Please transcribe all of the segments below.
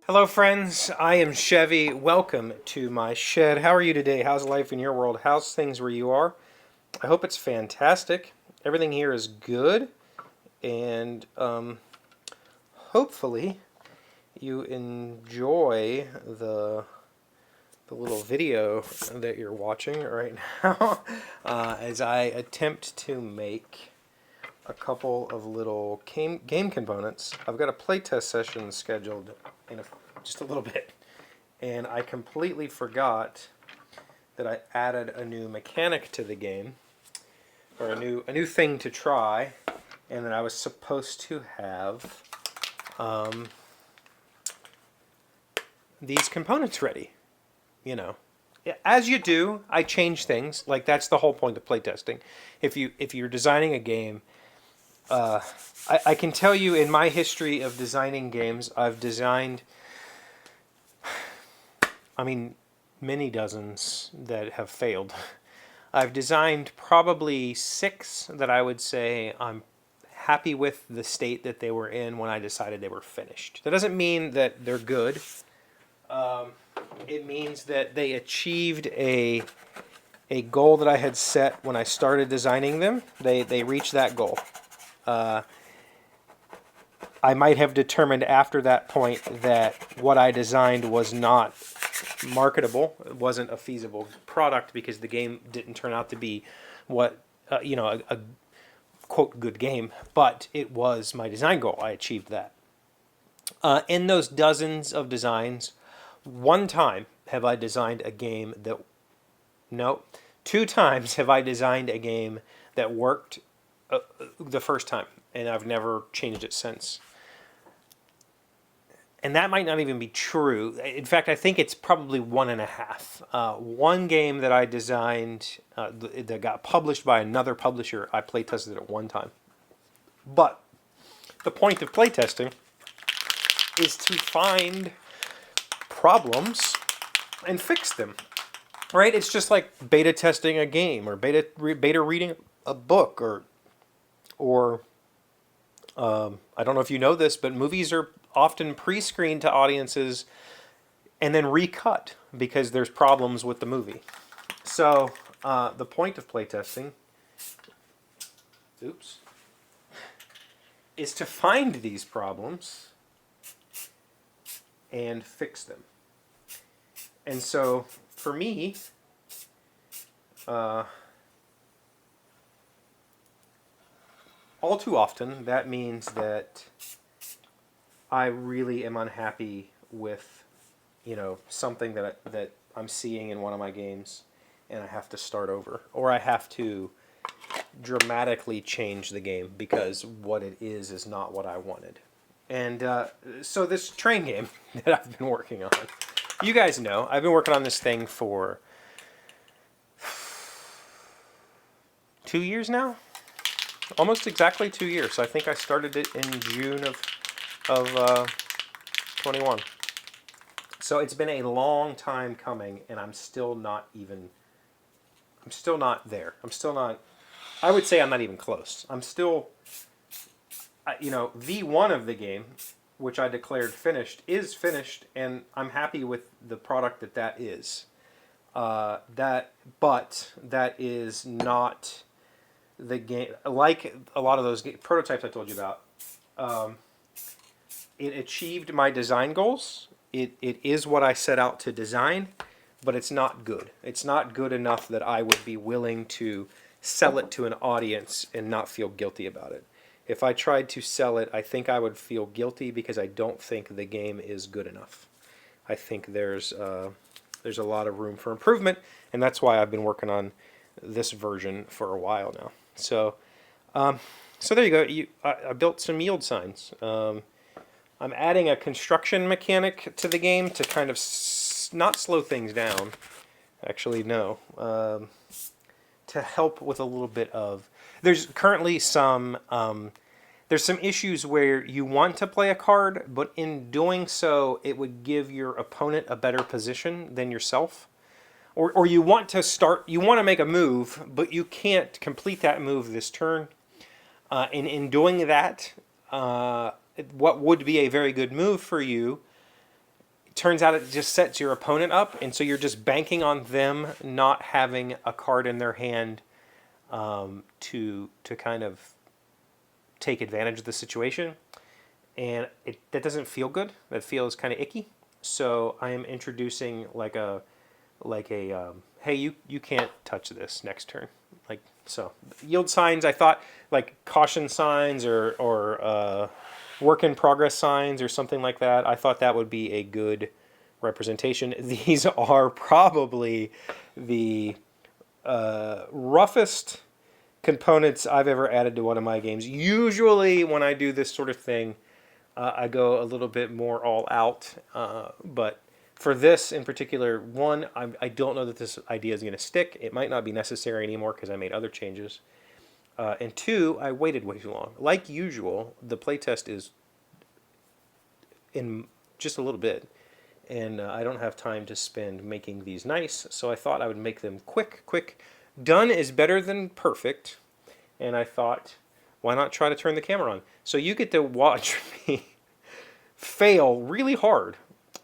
Hello friends, I am Chevy. Welcome to my shed. How are you today? How's life in your world? How's things where you are? I hope it's fantastic. Everything here is good, and hopefully you enjoy the little video that you're watching right now as I attempt to make a couple of little game components. I've got a playtest session scheduled in just a little bit, and I completely forgot that I added a new mechanic to the game, or a new thing to try, and that I was supposed to have these components ready. You know, as you do, I change things. Like, that's the whole point of playtesting. If you're designing a game, I can tell you in my history of designing games, I've designed, many dozens that have failed. I've designed probably 6 that I would say I'm happy with the state that they were in when I decided they were finished. That doesn't mean that they're good. It means that they achieved a goal that I had set when I started designing them. They reached that goal. I might have determined after that point that what I designed was not marketable. It wasn't a feasible product because the game didn't turn out to be what, a quote good game, but it was my design goal. I achieved that. In those dozens of designs, one time have I designed a game that, no, 2 times have I designed a game that worked the first time, and I've never changed it since. And that might not even be true. In fact, I think it's probably 1.5. One game that I designed that got published by another publisher, I playtested it one time. But the point of playtesting is to find problems and fix them. Right? It's just like beta testing a game, or beta reading a book, or I don't know if you know this, but movies are often pre-screened to audiences and then recut because there's problems with the movie. So the point of playtesting, is to find these problems and fix them. And so for me, all too often, that means that I really am unhappy with, something that I'm seeing in one of my games, and I have to start over, or I have to dramatically change the game because what it is not what I wanted. And so this train game that I've been working on, you guys know, I've been working on this thing for 2 years now. Almost exactly 2 years. I think I started it in June of 21. So it's been a long time coming, and I'm still not there. I would say I'm not even close. I'm still, V1 of the game, which I declared finished, is finished, and I'm happy with the product that is. But that is not the game. Like a lot of those prototypes I told you about, it achieved my design goals. It is what I set out to design, but it's not good. It's not good enough that I would be willing to sell it to an audience and not feel guilty about it. If I tried to sell it, I think I would feel guilty because I don't think the game is good enough. I think there's a lot of room for improvement, and that's why I've been working on this version for a while now. So there you go. I built some yield signs. I'm adding a construction mechanic to the game to kind of not slow things down. Actually, no. To help with a little bit of... There's currently some issues where you want to play a card, but in doing so, it would give your opponent a better position than yourself. Or you want to make a move, but you can't complete that move this turn. And in doing that, what would be a very good move for you turns out it just sets your opponent up, and so you're just banking on them not having a card in their hand to kind of take advantage of the situation, and that doesn't feel good. That feels kind of icky. So I am introducing like a hey, you can't touch this next turn. Like, so yield signs, I thought, like caution signs or work in progress signs or something like that. I thought that would be a good representation. These are probably the roughest components I've ever added to one of my games. Usually when I do this sort of thing, I go a little bit more all out, but for this in particular, one, I don't know that this idea is going to stick. It might not be necessary anymore because I made other changes. And two, I waited way too long. Like usual, the playtest is in just a little bit, and I don't have time to spend making these nice, so I thought I would make them quick. Done is better than perfect, and I thought, why not try to turn the camera on? So you get to watch me fail really hard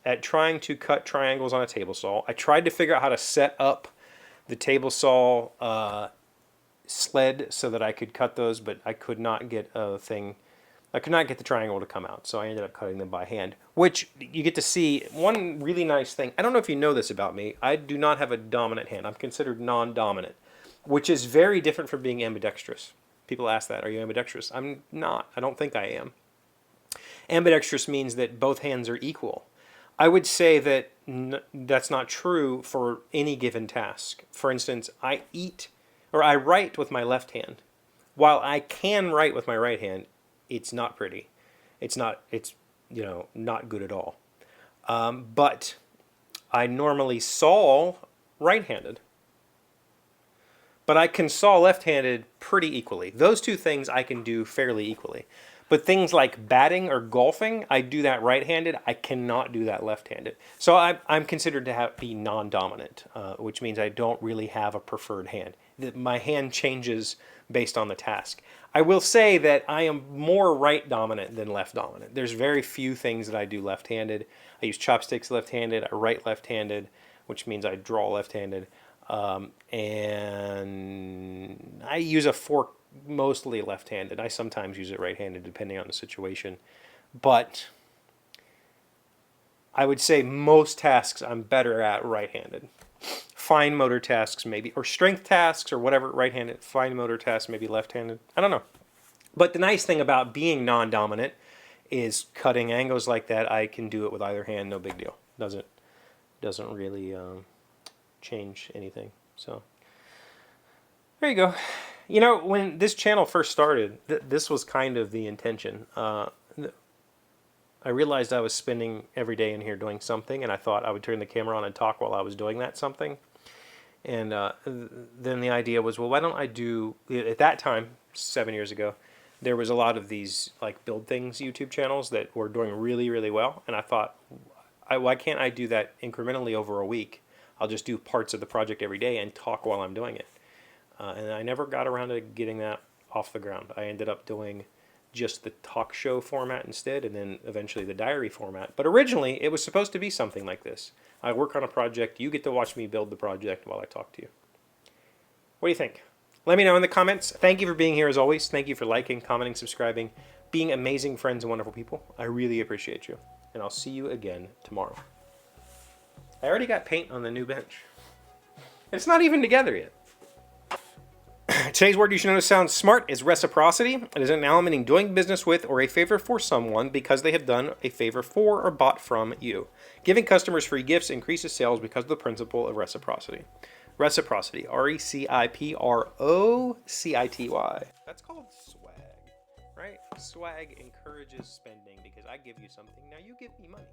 at trying to cut triangles on a table saw. I tried to figure out how to set up the table saw sled so that I could cut those, but I could not get I could not get the triangle to come out, so I ended up cutting them by hand, which you get to see one really nice thing. I don't know if you know this about me. I do not have a dominant hand. I'm considered non-dominant, which is very different from being ambidextrous. People ask that, are you ambidextrous? I'm not. I don't think I am. Ambidextrous means that both hands are equal. I would say that that's not true for any given task. For instance, I write with my left hand. While I can write with my right hand, it's not pretty. It's not good at all. But I normally saw right-handed. But I can saw left-handed pretty equally. Those two things I can do fairly equally. But things like batting or golfing, I do that right-handed. I cannot do that left-handed. So I'm considered to be non-dominant, which means I don't really have a preferred hand. My hand changes based on the task. I will say that I am more right-dominant than left-dominant. There's very few things that I do left-handed. I use chopsticks left-handed. I write left-handed, which means I draw left-handed. And I use a fork mostly left-handed. I sometimes use it right-handed depending on the situation. But I would say most tasks I'm better at right-handed. Fine motor tasks maybe, or strength tasks or whatever, right-handed. Fine motor tasks maybe left-handed. I don't know. But the nice thing about being non-dominant is cutting angles like that. I can do it with either hand, no big deal. Doesn't really change anything. So there you go. You know, when this channel first started, this was kind of the intention. I realized I was spending every day in here doing something, and I thought I would turn the camera on and talk while I was doing that something. And then the idea was, well, why don't I do, at that time, 7 years ago, there was a lot of these like build things YouTube channels that were doing really, really well. And I thought, why can't I do that incrementally over a week? I'll just do parts of the project every day and talk while I'm doing it. And I never got around to getting that off the ground. I ended up doing just the talk show format instead, and then eventually the diary format. But originally, it was supposed to be something like this. I work on a project, you get to watch me build the project while I talk to you. What do you think? Let me know in the comments. Thank you for being here as always. Thank you for liking, commenting, subscribing, being amazing friends and wonderful people. I really appreciate you. And I'll see you again tomorrow. I already got paint on the new bench. It's not even together yet. Today's word you should know sounds smart is reciprocity. It is an element in doing business with or a favor for someone because they have done a favor for or bought from you. Giving customers free gifts increases sales because of the principle of reciprocity. Reciprocity. R-E-C-I-P-R-O-C-I-T-Y. That's called swag, right? Swag encourages spending because I give you something, now you give me money.